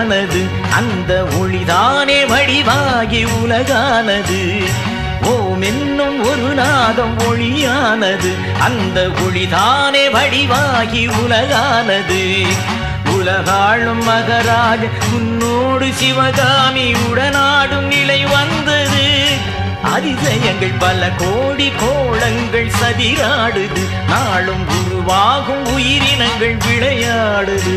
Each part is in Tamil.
ஒளியானது அந்த ஒளிதானே வடிவாகி உலகானது ஓம் என்னும் ஒரு நாதம் ஒளியானது அந்த ஒளிதானே வடிவாகி உலகானது உலகாளும் மகராஜ உன்னோடு சிவகாமி உடனாடும் நிலை வந்தது அதிசயங்கள் பல கோடி கோளங்கள் சதிராடுது நாளும் உருவாகும் உயிரினங்கள் விளையாடுது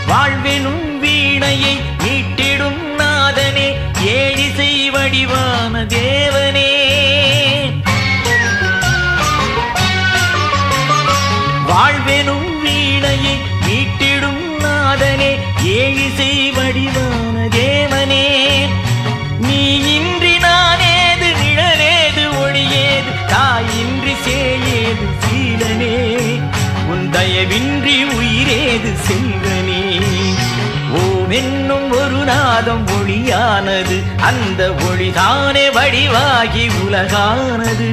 வாழ்வெனும் வீணையை மீட்டிடும் நாதனே ஏழிசை வடிவான தேவனே வாழ்வெனும் வீணையை மீட்டிடும் நாதனே ஏழிசை வடிவான தேவனே நீ இன்றி நானேது நிழலேது ஒளியேது தாயின்றி சேயேது சீலனே உன் தயவின்றி உயிரேது செல்வனே ஓம் என்னும் ஒரு நாதம் ஒளியானது அந்த ஒளிதானே வடிவாகி உலகானது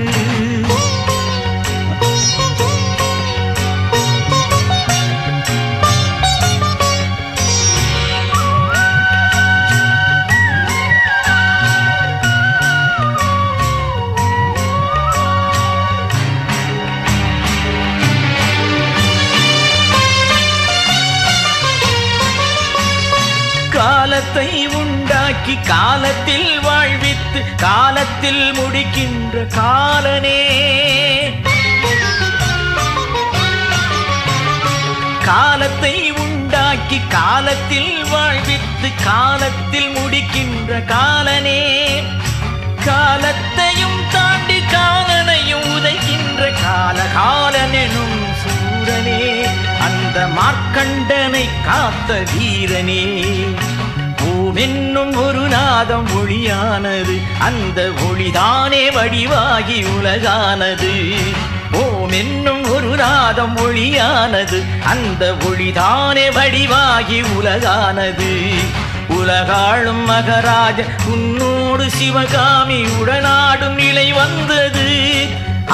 காலத்தை உண்டாக்கி காலத்தில் வாழ்வித்து காலத்தில் முடிக்கின்ற காலனே காலத்தை உண்டாக்கி காலத்தில் வாழ்வித்து காலத்தில் முடிக்கின்ற காலனே காலத்தையும் தாண்டி காலனையும் உதைக்கின்ற காலகாலனெனும் சூரனே அந்த மார்க்கண்டனை காத்த வீரனே ஓம் என்னும் ஒரு நாதம் ஒளியானது அந்த ஒளிதானே வடிவாகி உலகானது ஓம் என்னும் ஒரு நாதம் ஒளியானது அந்த ஒளிதானே வடிவாகி உலகானது உலகாளும் மகராஜ உன்னோடு சிவகாமி உடனாடும் நிலை வந்தது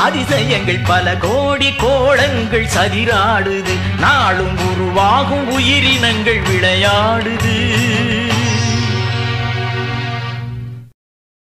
அதிசயங்கள் பல கோடி கோளங்கள் சதிராடுது நாளும் உருவாகும் உயிரினங்கள் விளையாடுது